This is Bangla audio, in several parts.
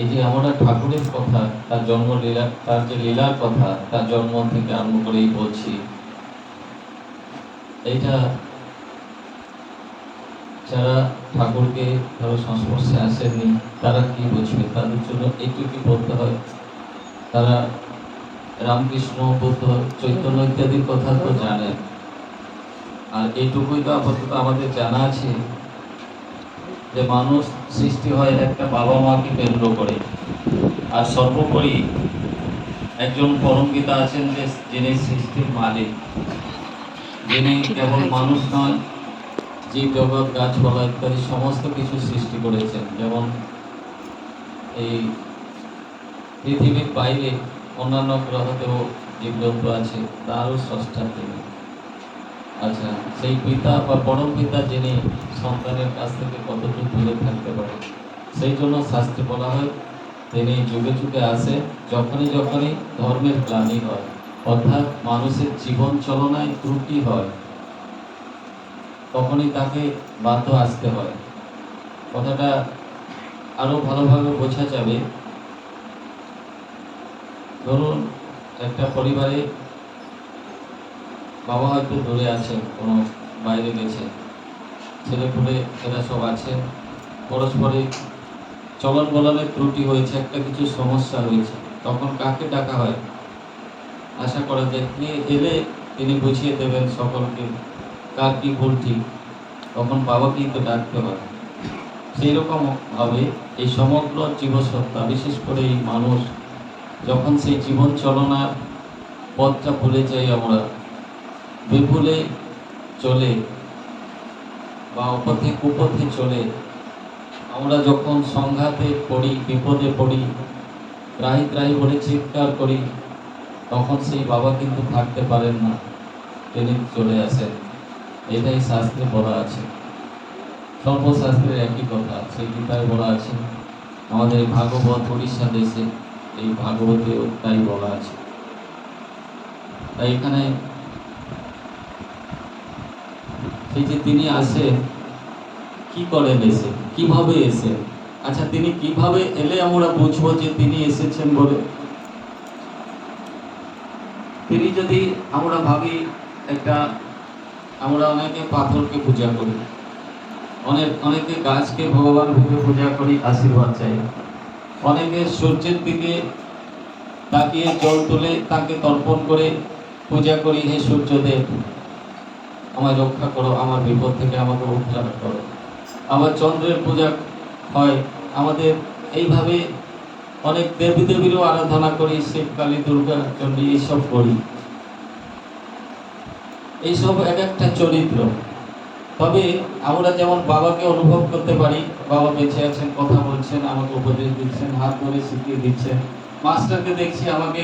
এই যে আমরা ঠাকুরের কথা, তার জন্মলীলা, তার যে লীলার কথা, তার জন্ম থেকে আরম্ভ করেই বলছি, এইটা যারা ঠাকুরকে ধরো সংস্পর্শে আসেননি তারা কি বুঝবে? তাদের জন্য এইটুকু বলতে হয়। তারা রামকৃষ্ণ, বুদ্ধ, চৈতন্য ইত্যাদির কথা তো জানেন, আর এইটুকুই তো আপাতত আমাদের জানা আছে যে মানুষ সৃষ্টি হয় একটা বাবা মাকে কেন্দ্র করে, আর সর্বোপরি একজন পরম পিতা আছেন যে যিনি সৃষ্টির মালিক, যিনি কেবল মানুষ নয়, জীব জগৎ গাছপালা ইত্যাদি সমস্ত কিছু সৃষ্টি করেছেন। যেমন এই পৃথিবীর বাইরে অন্যান্য গ্রহতেও জীবজন্তু আছে, তারও স্রষ্টা তিনি। আচ্ছা, সেই পিতা বা পরম পিতা যিনি সন্তানের কাছ থেকে কতটুকু দূরে থাকতে পারে, সেই জন্য শাস্ত্রে বলা হয় তিনি যুগে যুগে আসে যখনই যখনই ধর্মের গ্লানি হয়, অর্থাৎ মানুষের জীবন চলনায় ত্রুটি হয়, তখনই তাকে বাধ্য আসতে হয়। কথাটা আরো ভালোভাবে বোঝা যাবে। ধরুন একটা পরিবারে বাবা হয়তো দূরে আছে, কোনো বাইরে গেছে, ছেলে পুলে এরা সব আছে, পরস্পরের চলন বলনের ত্রুটি হয়েছে, একটা কিছু সমস্যা হয়েছে, তখন কাকে ডাকা হয়? আশা করা যায় কে এলে তিনি বুঝিয়ে দেবেন সকলকে কার কি ভুল ঠিক, তখন বাবাকেই তো ডাকতে হয়। সেই রকম ভাবে এই সমগ্র জীবসত্তা, বিশেষ করে এই মানুষ, যখন সেই জীবন চলনার পথটা ভুলে যাই, আমরা বিভুলে চলে বা অপথে কুপথে চলে, আমরা যখন সংঘাতে পড়ি, বিপদে পড়ি, ত্রাহি ত্রাহি বলে চিৎকার করি, তখন সেই বাবা কিন্তু থাকতে পারেন না, তিনি চলে আসেন। এটাই শাস্ত্রে বলা আছে, সর্বশাস্ত্রের একই কথা, সেই গীতায় বলা আছে। আমাদের এই ভাগবত উড়িষ্যা দেশে এই ভাগবতেও তাই বলা আছে। তাই এখানে সেই যে তিনি আসে, কি করেন এসে, কিভাবে এসে? আচ্ছা, তিনি কিভাবে এলে আমরা বুঝবো যে তিনি এসেছেন বলে? তিনি যদি আমরা ভাবি, একটা আমরা অনেকে পাথরকে পূজা করি, অনেকে গাছকে ভগবান ভেবে পূজা করি, আশীর্বাদ চাই, অনেকে সূর্যের দিকে তাকিয়ে জল তুলে তাকে তর্পণ করে পূজা করি, হে সূর্যদেব আমায় রক্ষা করো, আমার বিপদ থেকে আমাকে উদ্ধার করো। আবার চন্দ্রের পূজা হয় আমাদের। এইভাবে অনেক দেবী দেবীরও আরাধনা করি, শিব, কালী, দুর্গা, চণ্ডী, এইসব করি। এইসব এক একটা চরিত্র। তবে আমরা যেমন বাবাকে অনুভব করতে পারি, বাবা বেঁচে আছেন, কথা বলছেন, আমাকে উপদেশ দিচ্ছেন, হাত ধরে শিখিয়ে দিচ্ছেন। মাস্টারকে দেখছি আমাকে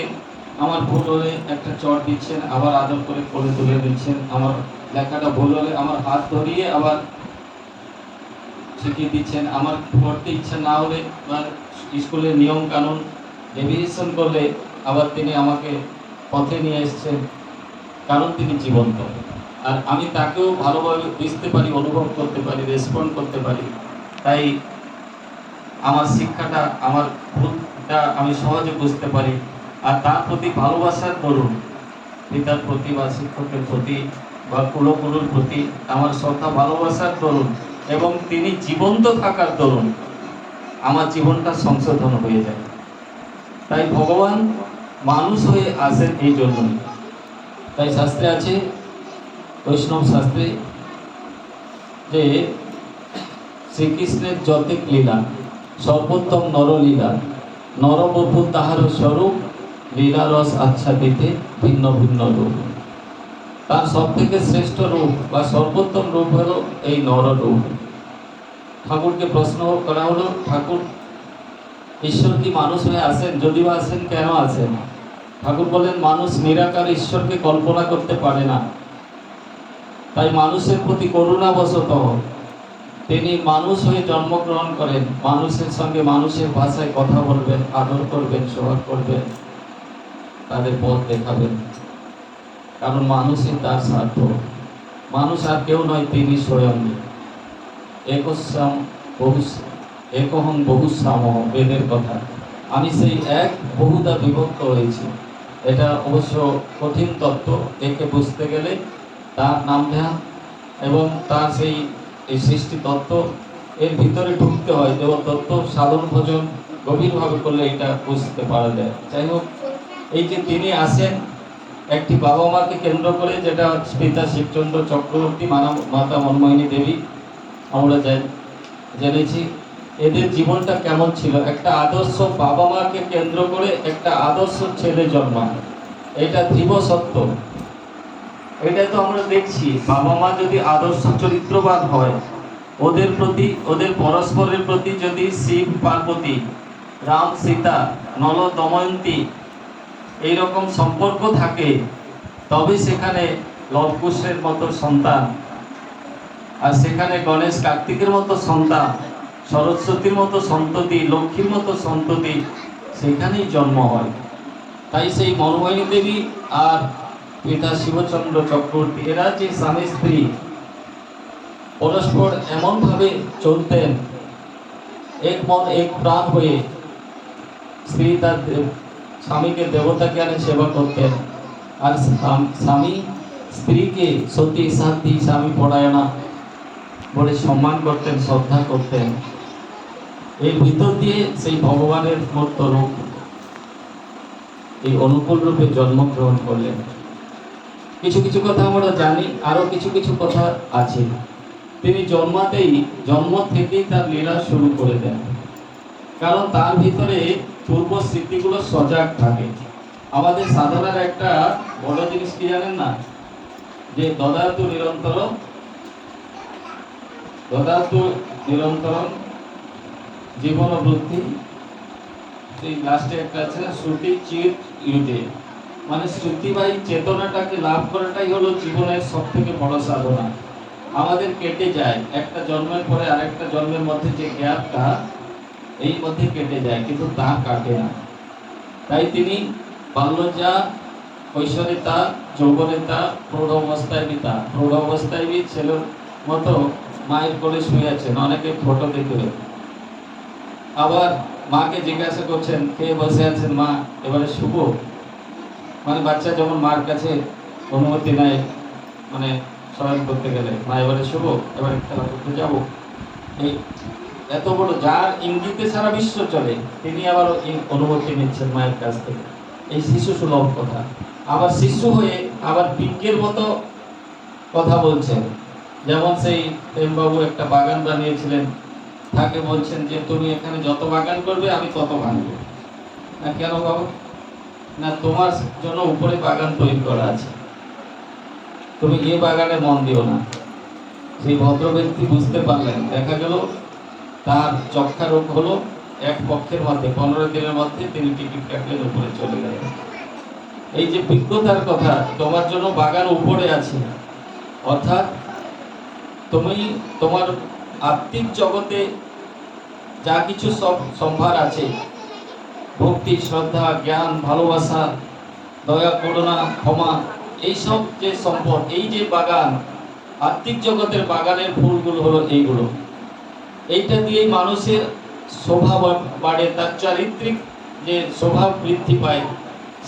আমার ভুল হলে একটা চট দিচ্ছেন, আবার আদর করে কোলে তুলে দিচ্ছেন, আমার লেখাটা ভুল হলে আমার হাত ধরিয়ে আবার শিখিয়ে দিচ্ছেন, আমার পড়তে ইচ্ছা না হলে বা স্কুলের নিয়ম কানুন ডেভিয়েশন করলে আবার তিনি আমাকে পথে নিয়ে এসছেন, কারণ তিনি জীবন্ত। আর আমি তাকেও ভালোভাবে বুঝতে পারি, অনুভব করতে পারি, রেসপন্ড করতে পারি। তাই আমার শিক্ষাটা, আমার ভুলটা আমি সহজে বুঝতে পারি। আর তার প্রতি ভালোবাসার দরুন, পিতার প্রতি বা শিক্ষকের প্রতি বা কুলগুরুর প্রতি আমার শ্রদ্ধা ভালোবাসার দরুন এবং তিনি জীবন্ত থাকার দরুন আমার জীবনটা সংশোধন হয়ে যায়। তাই ভগবান মানুষ হয়ে আসেন এই জন্যই। তাই শাস্ত্রে আছে, বৈষ্ণব শাস্ত্রে, যে শ্রীকৃষ্ণের যতিক লীলা সর্বোত্তম নরলীলা, নরবপু তাহার স্বরূপ, লীলারস আচ্ছাদিতে ভিন্ন ভিন্ন রূপ। তার সব থেকে শ্রেষ্ঠ রূপ বা সর্বোত্তম রূপ হলো এই নররূপ। ঠাকুরকে প্রশ্ন করা হলো, ঠাকুর ঈশ্বর কি মানুষ হয়ে আসেন? যদি বা আসেন, কেন আসেন? ঠাকুর বলেন, মানুষ নিরাকার ঈশ্বরকে কল্পনা করতে পারে না, তাই মানুষের প্রতি করুণাবশত তিনি মানুষ হয়ে জন্মগ্রহণ করেন, মানুষের সঙ্গে মানুষের ভাষায় কথা বলবেন, আদর করবেন, সোহাগ করবেন, তাদের পথ দেখাবেন, কারণ মানুষই তার স্বার্থ। মানুষ আর কেউ নয়, তিনি স্বয়ং। একস্যাম বহু একহং বহুসামহ বেদের কথা। আমি সেই এক বহুদা বিভক্ত হয়েছি। এটা অবশ্য কঠিন তত্ত্ব, একে বুঝতে গেলে তার নাম ধ্যান এবং তার সেই এই সৃষ্টি তত্ত্ব এর ভিতরে ঢুকতে হয়। দেবতত্ত্ব সাধন ভোজন গভীরভাবে করলে এটা বুঝতে পারা যায়। যাই হোক, এই যে তিনি আসেন একটি বাবা মাকে কেন্দ্র করে, যেটা পিতা শিবচন্দ্র চক্রবর্তী, মাতা মনমোহিনী দেবী, আমরা জেনেছি এদের জীবনটা কেমন ছিল। একটা আদর্শ বাবা মাকে কেন্দ্র করে একটা আদর্শ ছেলে জন্মায়, এটা ধ্রুব সত্য। এটা তো আমরা দেখছি, বাবা মা যদি আদর্শ চরিত্রবান হয়, ওদের প্রতি, ওদের পরস্পরের প্রতি যদি শিব পার্বতী, রাম সীতা, নল দময়ন্তী এইরকম সম্পর্ক থাকে, তবে সেখানে লবকুশের মতো সন্তান, আর সেখানে গণেশ কার্তিকের মতো সন্তান, সরস্বতীর মতো সন্ততি, লক্ষ্মীর মতো সন্ততি সেখানেই জন্ম হয়। তাই সেই মনমোহিনী দেবী আর পিতা শিবচন্দ্র চক্রবর্তী, এরা যে স্বামী স্ত্রী পরস্পর এমনভাবে চলতেন, এক মন এক প্রাণ হয়ে। স্ত্রী তার স্বামীকে দেবতা জ্ঞানে সেবা করতেন, আর স্বামী স্ত্রীকে সতী সাথী স্বামী পরায়ণা বলে সম্মান করতেন, শ্রদ্ধা করতেন। এর ভিতর দিয়ে সেই ভগবানের মূর্ত রূপ এই অনুকূল রূপে জন্মগ্রহণ করলেন। কিছু কিছু কথা আমরা জানি, আরো কিছু কিছু কথা আছে। তিনি জন্ম থেকেই তার লীলা শুরু করে দেন, কারণ তার ভিতরে পূর্ব স্মৃতিগুলো সজাগ থাকে। আমাদের সাধনার একটা বড় জিনিস কি জানেন না, যে দদাতু নিরন্তর জীবন বৃদ্ধি, সেই লাস্টে একটা আছে না, শ্রুতি চিত ইউতে, মানে শ্রুতিবাহী চেতনাটাকে লাভ করাটাই হলো জীবনের সব থেকে বড় সাধনা। আমাদের কেটে যায় একটা জন্মের পরে আরেকটা জন্মের মধ্যে যে গ্যাপটা, এই মধ্যে কেটে যায়, কিন্তু তা কাটে না। তাই তিনি বাল্যজা, কৈশোরিতা, যৌবনেতা, প্রৌঢ় অবস্থায় বি ছেলের মতো মায়ের কোলে শুয়ে আছেন। অনেকে ফটো দেখে, আবার মাকে জিজ্ঞাসা করছেন, কে বসে আছেন মা, এবারে শুভ, মানে বাচ্চা যেমন মার কাছে অনুমতি নেয়, মানে শয়ন করতে গেলে, মা এবারে শুভ, এবারে খেলা করতে যাবো। এই এত বড়, যার ইঙ্গিতে সারা বিশ্ব চলে, তিনি আবার অনুমতি নিচ্ছেন মায়ের কাছ থেকে। এই শিশু সুলভ কথা। আবার শিশু হয়ে আবার বিজ্ঞের মতো কথা বলছেন। যেমন সেই প্রেমবাবু একটা বাগান বানিয়েছিলেন, তাকে বলছেন যে তুমি এখানে যত বাগান করবে আমি তত ভাঙবো না। কেন বাবু? না, তোমার জন্য উপরে বাগান তৈরি করা আছে, তুমি এই বাগানে মন দিও না। সেই ভদ্র ব্যক্তি বুঝতে পারলেন, দেখা গেল তার যক্ষা রোগ হলো। এক পক্ষের মধ্যে 15 দিনের মধ্যে তিনি টিকিট কাটলেন, উপরে চলে গেলেন। এই যে বিজ্ঞতার কথা, তোমার জন্য বাগান উপরে আছে, অর্থাৎ তুমি তোমার আত্মিক জগতে যা কিছু সব সম্ভার আছে, ভক্তি, শ্রদ্ধা, জ্ঞান, ভালোবাসা, দয়া, করুণা, ক্ষমা, এইসব যে সম্পদ, এই যে বাগান, আত্মিক জগতের বাগানের ফুলগুলো হলো এইগুলো। এইটা দিয়েই মানুষের স্বভাব বাড়ে, তার চারিত্রিক যে স্বভাব বৃদ্ধি পায়।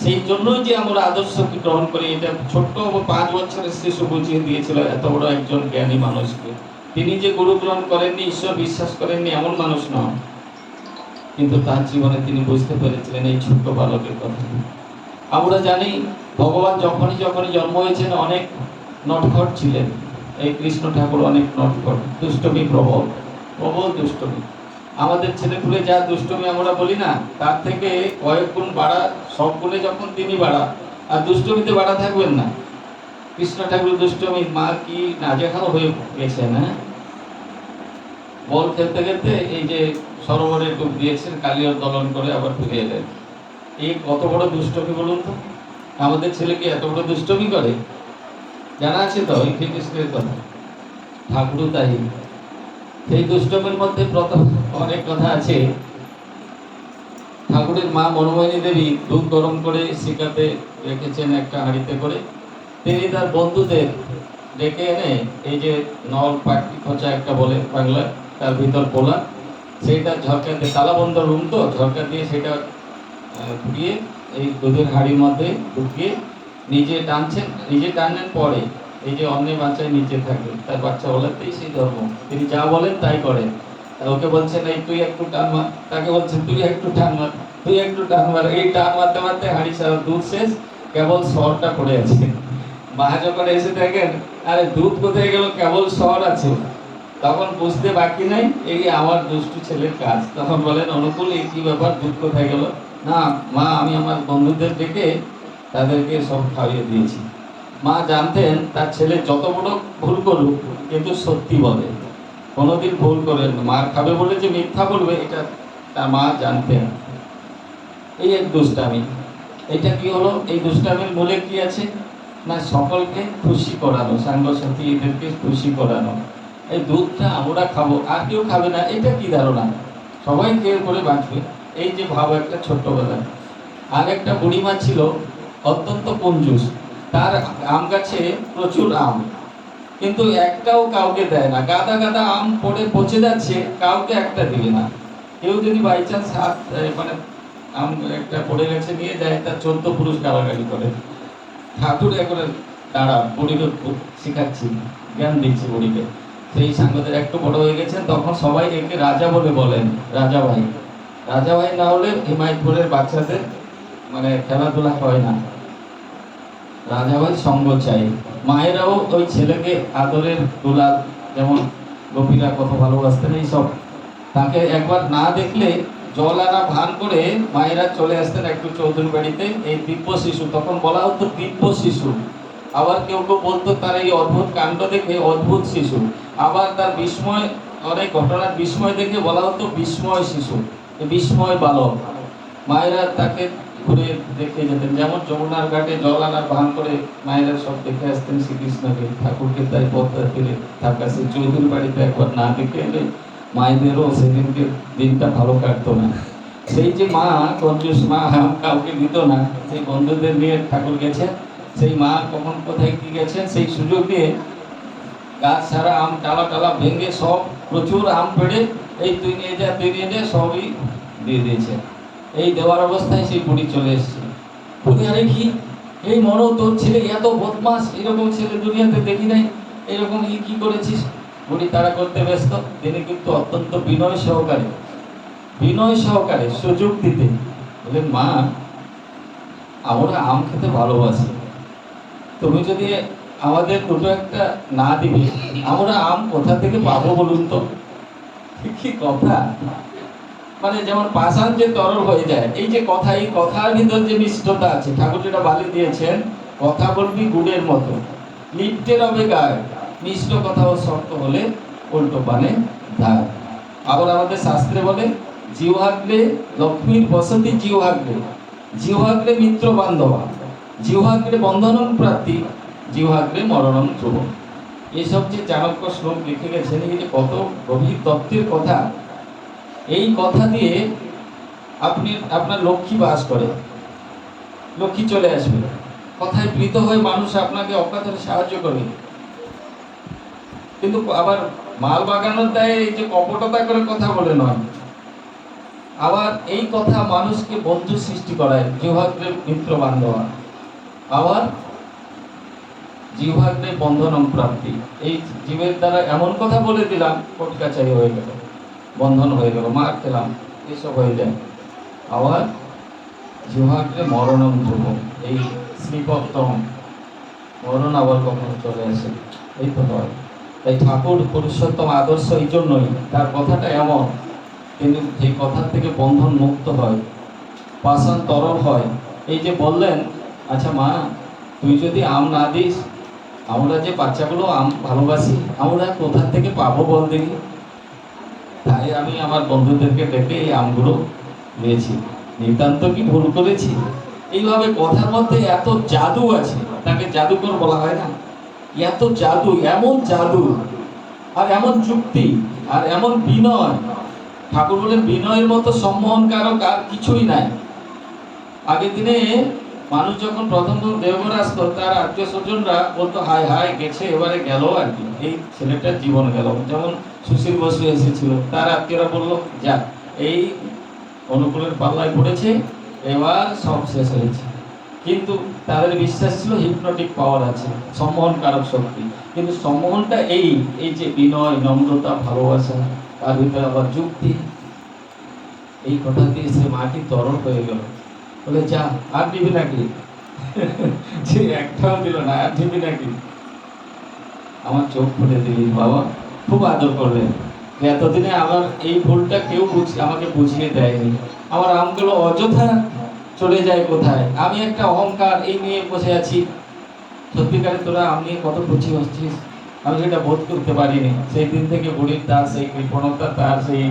সেই জন্যই যে আমরা আদর্শকে গ্রহণ করি। এটা ছোট্ট 5 বছরের শিশু বুঝিয়ে দিয়েছিল এত বড় একজন জ্ঞানী মানুষকে। তিনি যে গুরু গ্রহণ করেননি, ঈশ্বর বিশ্বাস করেননি, এমন মানুষ নন, কিন্তু তার জীবনে তিনি বুঝতে পেরেছিলেন এই ছোট্ট বালকের কথা। আমরা জানি ভগবান যখনই জন্ম হয়েছেন অনেক নটখট ছিলেন। এই কৃষ্ণ ঠাকুর অনেক নটখট, দুষ্টমি প্রবল দুষ্টমি। আমাদের ছেলেপুলে যা দুষ্টমি আমরা বলি না, তার থেকে কয়েক গুণ বাড়া, সব গুণে যখন তিনি বাড়া, আর দুষ্টমিতে বাড়া থাকবেন না। কৃষ্ণ ঠাকুর দুষ্টমি, মা কি নাজেহাল হয়ে গেছেন। হ্যাঁ, বল খেলতে খেলতে এই যে সরোবরে ডুব দিয়েছেন, কালিয়ার দলন করে আবার ফিরে এলেন। এই কত বড় দুষ্টমি বলুন তো। আমাদের ছেলে কি এত বড় দুষ্টমি করে? জানা আছে তো এই শ্রীকৃষ্ণের কথা, ঠাকুরও তাই। সেই দুষ্টমির মধ্যে প্রথম অনেক কথা আছে। ঠাকুরের মা মনমোহিনী দেবী দুধ গরম করে শিকাতে রেখেছেন একটা হাঁড়িতে করে। তিনি তার বন্ধুদের ডেকে এনে, এই যে নল পাটি খোঁচা একটা বলে বাংলা, তার ভিতর পোলা, সেইটা ঝরকা দিয়ে, তালা বন্ধ রুম তো, ঝরকা দিয়ে সেটা ঢুকিয়ে এই দুধের হাঁড়ির মধ্যে ঢুকিয়ে নিজে টানছেন, নিজে টানেন পরে এই যে অন্যের বাচ্চায় নিচে থাকে, তার বাচ্চা বলাতেই সেই ধর্ম, তিনি যা বলেন তাই করেন। ওকে বলছেন এই তুই একটু টান মার, তাকে বলছেন তুই একটু টান মার, তুই একটু টান মার, এই টান মারতে মারতে হাঁড়ি সারা দুধ শেষ, কেবল সরটা পড়ে আছে। মা যখন এসে দেখেন আরে দুধ কোথায় গেল, কেবল সর আছে, তখন বুঝতে বাকি নাই এই আমার দুষ্টু ছেলের কাজ। তখন বলেন অনুকূল এই কি ব্যাপার, দুধ কোথায় গেল? না মা, আমি আমার বন্ধুদের ডেকে তাদেরকে সব খাইয়ে দিয়েছি। মা জানতেন তার ছেলে যত বড় ভুল করুক কিন্তু সত্যি বলে, কোনোদিন ভুল করেন না। মার খাবে বলে যে মিথ্যা বলবে এটা তার মা জানতেন। এই এক দুষ্টামি। এটা কি হলো? এই দুষ্টামির মূলে কি আছে না, সকলকে খুশি করানো, সাঙ্গ সাথী এদেরকে খুশি করানো। এই দুধটা আমরা খাবো, আর কেউ খাবে না, এটা কি ধারণা? সবাই খেয়ে করে বাঁচবে, এই যে ভাব একটা ছোট্টবেলায়। আর একটা বুড়িমা ছিল অত্যন্ত কঞ্জুস, তার আম গাছে প্রচুর আম, কিন্তু একটাও কাউকে দেয় না। গাদা গাদা আম পড়ে পচে যাচ্ছে, কাউকে একটা দিবে না। কেউ যদি বাই চান্স হাত মানে আম একটা পড়ে গেছে নিয়ে যায়, তার 14 পুরুষ গালাগালি করে। ঠাকুর এখন দাঁড়া, বুড়িকে শিখাচ্ছি, জ্ঞান দিচ্ছি বুড়িকে। সেই সাংবাদিক একটু বড় হয়ে গেছেন, তখন সবাই একে রাজা বলে বলেন, রাজা ভাই। রাজা ভাই না হলে হিমায়তপুরের বাচ্চাদের মানে খেলাধুলা হয় না। রাজা ভাই সঙ্গ চাই। মায়েরাও ওই ছেলেকে আদরের দুলাল, যেমন গোপীরা কত ভালোবাসতেন এইসব, তাকে একবার না দেখলে জল আনা ভান করে মায়েরা চলে আসতেন একটু চৌধুরী বাড়িতে। এই দিব্য শিশু, তখন বলা হতো দিব্য শিশু। আবার কেউ কেউ বলতো তার এই অদ্ভুত কাণ্ড দেখে অদ্ভুত শিশু। আবার তার বিস্ময়, অনেক ঘটনার বিস্ময় দেখে বলা হতো বিস্ময় শিশু, বিস্ময় বালক। মায়েরা তাকে ঘুরে দেখে যেতেন, যেমন যমুনার ঘাটে জল আনার ভান করে মায়েরা সব দেখে আসতেন শ্রীকৃষ্ণকে, ঠাকুরকে তাই পদ্মা তীরে থাকা। সেই চৌধুরী বাড়িতে একবার না দেখে এলে মায়েদেরও সেদিনকে দিনটা ভালো কাটতো না। সেই যে মা কঞ্জুস মা, কাউকে দিত না, সেই বন্ধুদের নিয়ে ঠাকুর গেছেন, সেই মা কখন কোথায় কি গেছেন, সেই সুযোগ নিয়ে গাছ সারা আম টালা টালা ভেঙে সব প্রচুর আম পেড়ে এই তুই নিয়ে যা তুই নিয়ে যা সবই দিয়ে দিয়েছে। এই দেওয়ার অবস্থায় সেই বুড়ি চলে এসছে। বুড়ি আরে কি, এই মরো তোর ছেলে এত বদমাস, এরকম ছেলে দুনিয়াতে দেখি নাই, এরকম কি করেছিস? বুড়ি তারা করতে ব্যস্ত, তিনি কিন্তু অত্যন্ত বিনয় সহকারে সুযোগ দিতে বললেন, মা আমরা আম খেতে ভালোবাসি, তুমি যদি আমাদের দুটো একটা না দিবে, আমরা আম কোথা থেকে পাবো বলুন তো? কি কথা! মানে যেমন পাষাণ যে তরল হয়ে যায়, এই যে কথা, এই কথার ভিতর যে মিষ্টতা আছে, ঠাকুর যেটা বালি দিয়েছেন, কথা বলবি গুড়ের মতো, লিপ্টের হবে গায়ে, মিষ্ট কথা ও শক্ত হলে উল্টো পানে ধার। আবার আমাদের শাস্ত্রে বলে জিহ্বাগ্রে লক্ষ্মীর বসতি, জিহ্বাগ্রে মিত্র বান্ধবা, জিহ্বাগ্রে বন্ধনম প্রাপ্তি, জিহ্বাগ্রে মরণম ধ্রুব। এসব যে চাণক্য শ্লোক লিখে গেছেন, এই যে কত গভীর তত্ত্বের কথা। এই কথা দিয়ে আপনি আপনার লক্ষ্মী বাস করে, লক্ষ্মী চলে আসবে, কথায় প্রীত হয়ে মানুষ আপনাকে অকাতরে সাহায্য করবে। কিন্তু আবার মাল বাগানোর দায়ে এই যে কপটতা করে কথা বলে নয়, আবার এই কথা মানুষকে বন্ধু সৃষ্টি করায়, জিহ্বাগ্রে মিত্র বান্ধবা, আবার জিহ্বাগ্রে বন্ধনম প্রাপ্তি। এই জীবের দ্বারা এমন কথা বলে দিলাম, কোর্ট কাছারি হয়ে গেল, বন্ধন হয়ে গেল, মার খেলাম, এসব হয়ে যায়। আবার জিহ্বাগ্রে মরণম ধ্রুব, এই শ্রীপত্তম মরণ আবার কখনো চলে আসে, এই তো হয়। তাই ঠাকুর পুরুষোত্তম আদর্শ এই জন্যই, তার কথাটা এমন, কিন্তু যে কথার থেকে বন্ধন মুক্ত হয়, পাষাণ তরল হয়। এই যে বললেন, আচ্ছা মা তুই যদি আম না দিস, আমরা যে বাচ্চাগুলো আম ভালোবাসি, আমরা কোথা থেকে পাবো বল দেখি? তাই আমি আমার বন্ধুদেরকে ডেকে এই আমগুলো দিয়েছি। নিতান্ত কি ভুল করেছি? এইভাবে কথার মধ্যে এত জাদু আছে, তাকে জাদুকর বলা হয় না? এত জাদু, এমন জাদু, আর এমন যুক্তি, আর এমন বিনয়। ঠাকুর বলেন বিনয়ের মতো সম্মোহনকারক আর কিছুই নাই। আগের দিনে মানুষ যখন প্রথম দেওঘর আসতো, তার আত্মীয় স্বজনরা বলতো হায় হায় গেছে, এবারে গেল আর কি, এই ছেলেটার জীবন গেল। যেমন সুশীল বসু এসেছিল, তার আত্মীয়রা বললো যা এই অনুকূলের পাল্লায় পড়েছে, এবার সব শেষ হয়েছে। কিন্তু তাদের বিশ্বাস ছিল হিপনোটিক পাওয়ার আছে, সম্মোহন কারক শক্তি। কিন্তু সম্মোহনটা এই এই যে বিনয়, নম্রতা, ভালোবাসা, তার ভিতরে আবার যুক্তি, এই কথা দিয়ে সে মাটি তরল হয়ে গেল। বলে যা আর দিবি নাকি? যে একটাও দিল না, আর দিবি নাকি? আমার চোখ খুলে দিলেন বাবা, খুব আদর করলেন। যে এতদিনে আমার এই ভুলটা কেউ আমাকে বুঝিয়ে দেয়নি। আমার আমগুলো অযথা চলে যায় কোথায়, আমি একটা অহংকার এই নিয়ে বসে আছি। সত্যিকারে তোরা আম নিয়ে কত খুশি হচ্ছিস, আমি সেটা বোধ করতে পারিনি। সেই দিন থেকে বুড়ির তার সেই কৃপণতা, তার সেই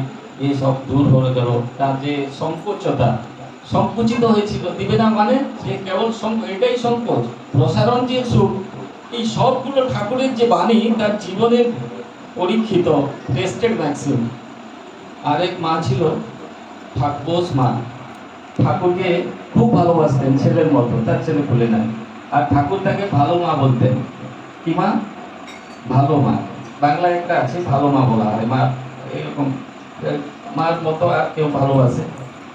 সব দূর হয়ে গেল। তার যে সংকোচতা, সংকুচিত হয়েছিল, দিবে না মানে সে কেবল এটাই সংকোচ। প্রসারণ যে সুখ, এই সবগুলো ঠাকুরের যে বাণী তার জীবনের পরীক্ষিত, টেস্টেড ম্যাক্সিম। আরেক মা ছিল ঠাকুর মা, ঠাকুরকে খুব ভালোবাসতেন ছেলের মতো, তার ছেলে খুলে নেন। আর ঠাকুর তাকে ভালো মা বলতেন। কি মা? ভালো মা। বাংলায় একটা আছে ভালো মা বলা হয়, মা এরকম মার মতো আর কেউ ভালোবাসে,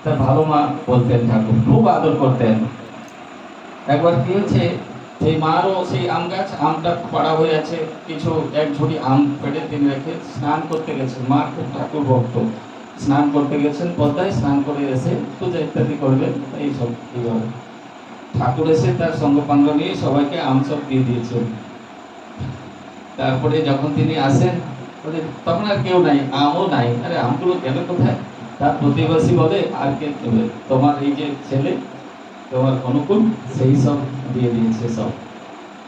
তার ভালো মা বলতেন ঠাকুর, খুব আদর করতেন। একবার কি হচ্ছে, সেই মারও সেই আম গাছ, আমটা পাড়া হয়ে আছে, কিছু এক ঝুড়ি আম পেটে তিনি রেখে স্নান করতে গেছেন। মা খুব ঠাকুর ভক্ত, স্নান করতে গেছেন পদ্মায়, স্নান করে এসে পূজা ইত্যাদি করবেন এইসব এইভাবে। ঠাকুর এসে তার সঙ্গপাঙ্গ নিয়ে সবাইকে আম সব দিয়ে দিয়েছেন। তারপরে যখন তিনি আসেন, তখন আর কেউ নাই, আমও নাই। আরে আমগুলো গেল কোথায়? তার প্রতিবেশী বলে আর কে দেবে, তোমার এই যে ছেলে, তোমার অনুকূল, সেই সব দিয়ে দিয়েছে সব।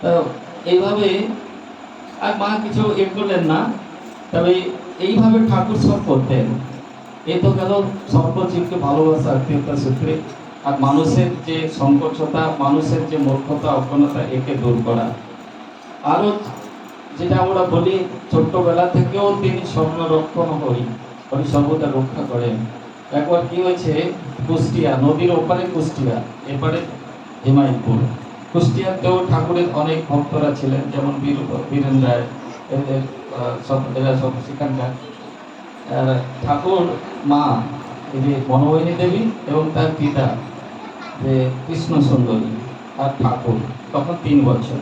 তো এইভাবে আর মা কিছু করলেন না, তবে এইভাবে ঠাকুর সব করতেন। এই তো গেল সর্বজীবকে ভালোবাসা, আত্মীয়তা সূত্রে। আর মানুষের যে সংকোচতা, মানুষের যে মূর্খতা, অজ্ঞানতা, একে দূর করা। আরো যেটা আমরা বলি, ছোট্টবেলা থেকেও তিনি স্বর্ণরক্ষণ হরি, হরি সর্বদা রক্ষা করেন। একবার কি হয়েছে, কুষ্টিয়া নদীর ওপারে কুষ্টিয়া, এপারে হিমায়তপুর। কুষ্টিয়াতেও ঠাকুরের অনেক ভক্তরা ছিলেন, যেমন বীরেন রায়, এদের এরা সব সেখানকার। ঠাকুর মা এই যে বনমোহিনী দেবী এবং তার পিতা যে কৃষ্ণ সুন্দরী আর ঠাকুর, তখন 3 বছর,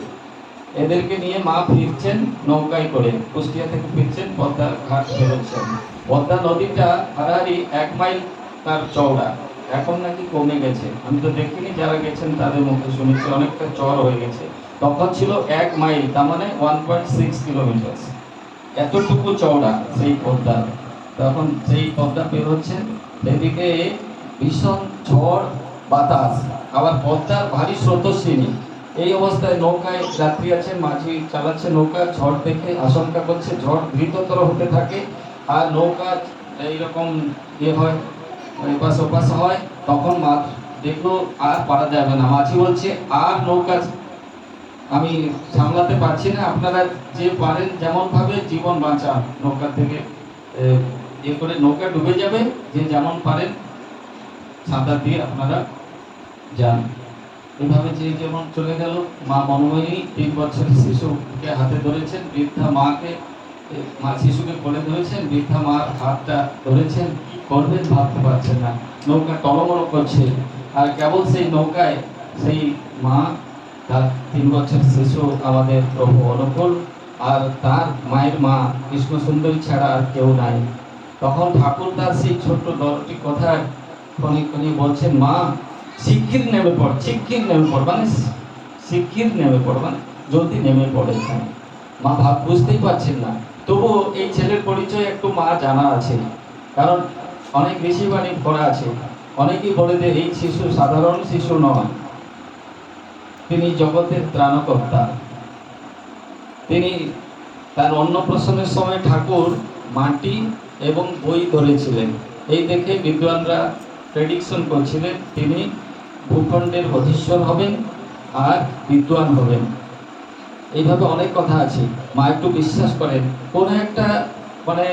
এদেরকে নিয়ে মা ফিরছেন নৌকায় করে, কুষ্টিয়া থেকে ফিরছেন, পদ্মা ঘাট বেরোচ্ছেন। পদ্মা নদীটা হারাহারি 1 মাইল তার চওড়া, এখন নাকি কমে গেছে, আমি তো দেখিনি, যারা গেছেন তাদের মুখে শুনেছি অনেকটা চড় হয়ে গেছে। তখন ছিল 1 মাইল, তার মানে 1.6 কিলোমিটার, এতটুকু চওড়া সেই পদ্মা। তখন সেই পদ্মা বেরোচ্ছেন, সেদিকে ভীষণ ঝড় বাতাস, আবার পদ্মার ভারী স্রোতস্বিনী। এই অবস্থায় নৌকায় যাত্রী আছেন, মাঝি চালাচ্ছে নৌকা, ঝড় দেখে আশঙ্কা করছে ঝড় দ্রুততর হতে থাকে, আর নৌকা এইরকম হয়, এপাশ ওপাশ হয়। তখন দেখলো আর পারা যাবে না, মাঝি বলছে আর নৌকা আমি সামলাতে পারছি না, আপনারা যে পারেন যেমন ভাবে জীবন বাঁচান, নৌকা থেকে করে নৌকা ডুবে যাবে, যে যেমন পারেন সাঁতার দিয়ে আপনারা যান। এইভাবে যে যেমন চলে গেল। মা মনোময়ী 3 বছরের শিশুকে হাতে ধরেছেন, বৃদ্ধা মাকে, মা শিশুকে কোলে ধরেছেন, বৃদ্ধা মার হাতটা ধরেছেন, কি করবেন ভাবতে পারছেন না, নৌকা টলমল করছে। আর কেবল সেই নৌকায় সেই মা, তার 3 বছর শিশু আমাদের প্রভু অনুকূল, আর তার মায়ের মা কৃষ্ণ সুন্দরী ছাড়া আর কেউ নাই। তখন ঠাকুর তার সেই ছোট্ট দলটি কথায় খনি খনি বলছেন, মা শিগগির নেমে পড়, শিগগির নেমে পড়, মানে শিগগির নেমে পড় মানে জলদি নেমে পড়ে। মা বুঝতেই পারছেন না, তবু এই ছেলের পরিচয় একটু মা জানা আছে, কারণ অনেক ঋষিবাণী পড়া আছে। অনেকেই বলে যে এই শিশু সাধারণ শিশু নয়, তিনি জগতের ত্রাণকর্তা। তিনি তার অন্নপ্রাশনের সময় ঠাকুর মাটি এবং বই ধরেছিলেন, এই দেখে বিদ্বানরা প্রেডিকশন করছিলেন তিনি ভূখণ্ডের অধীশ্বর হবেন আর বিদ্বান হবেন। এইভাবে অনেক কথা আছে। মা একটু বিশ্বাস করেন, কোনো একটা মানে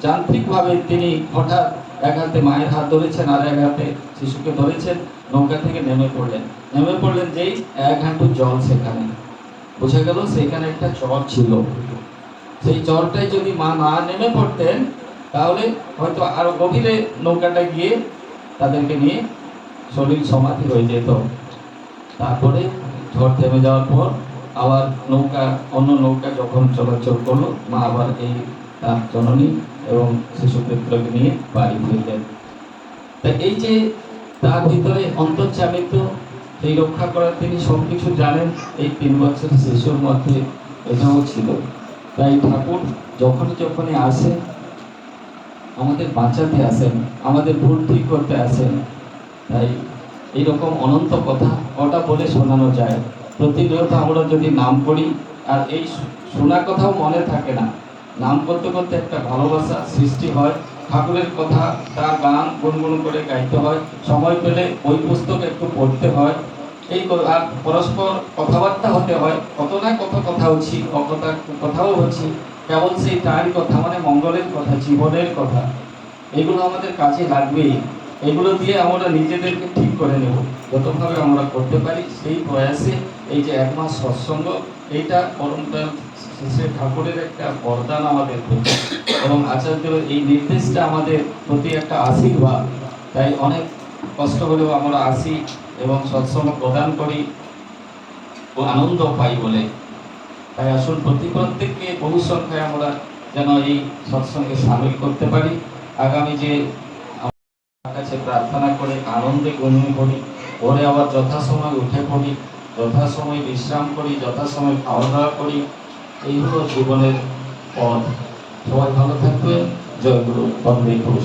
যান্ত্রিকভাবে তিনি হঠাৎ এক হাতে মায়ের হাত ধরেছেন, আর এক হাতে শিশুকে ধরেছেন, নৌকা থেকে নেমে পড়লেন যেই 1 হাঁটু জল, সেখানে বোঝা গেল সেখানে একটা চর ছিল। সেই চরটায় যদি মা না নেমে পড়তেন তাহলে হয়তো আরো গভীরে নৌকাটা গিয়ে তাদেরকে নিয়ে শরীর সমাধি হয়ে যেত। তারপরে ঝড় থেমে যাওয়ার পর আবার নৌকা, অন্য নৌকা যখন চলাচল করলো, মা আবার এই তার জননী এবং শিশু পুত্রকে নিয়ে বাড়ি ফিরলেন। তা এই যে তার ভিতরে অন্তর্জামিত সেই রক্ষা করার, তিনি সবকিছু জানেন, এই 3 বছরের শিশুর মধ্যে এটাও ছিল। তাই ঠাকুর যখনই আসে আমাদের বাঁচাতে আসেন, আমাদের ভুল ঠিক করতে আসেন। তাই এইরকম অনন্ত কথা কটা বলে শোনানো যায়। প্রতিনিয়ত আমরা যদি নাম করি, আর এই শোনা কথাও মনে থাকে না, নাম করতে করতে একটা ভালোবাসা সৃষ্টি হয়। ঠাকুরের কথা, তার গান গুনগুন করে গাইতে হয়, সময় পেলে বই পুস্তক একটু পড়তে হয়, এই আর পরস্পর কথাবার্তা হতে হয়। কত না কত কথা হচ্ছি, কথাও হচ্ছি, কেবল সেই তারই কথা, মানে মঙ্গলের কথা, জীবনের কথা। এগুলো আমাদের কাজে লাগবেই। এগুলো দিয়ে আমরা নিজেদেরকে ঠিক করে নেব, যতভাবে আমরা করতে পারি সেই প্রয়াসে এই যে 1 মাস সৎসঙ্গ, এইটা পরমদয়াল শ্রী ঠাকুরের একটা বরদান আমাদের প্রতি, এবং আচার্যের এই নির্দেশটা আমাদের প্রতি একটা আশীর্বাদ। তাই অনেক কষ্ট হলেও আমরা আসি এবং সৎসঙ্গ প্রদান করি ও আনন্দ পাই বলে। তাই আসুন প্রত্যেককে বহু সংখ্যায় আমরা যেন এই সৎসঙ্গে সামিল করতে পারি। আগামী যে কাছে প্রার্থনা করে আনন্দে গণ্য করি, পরে আবার যথাসময় উঠে পড়ি, যথাসময় বিশ্রাম করি, যথাসময় খাওয়া দাওয়া করি। এই হলো জীবনের পথ। সবাই ভালো থাকবেন। জয় গুরু, বন্দে গুরু।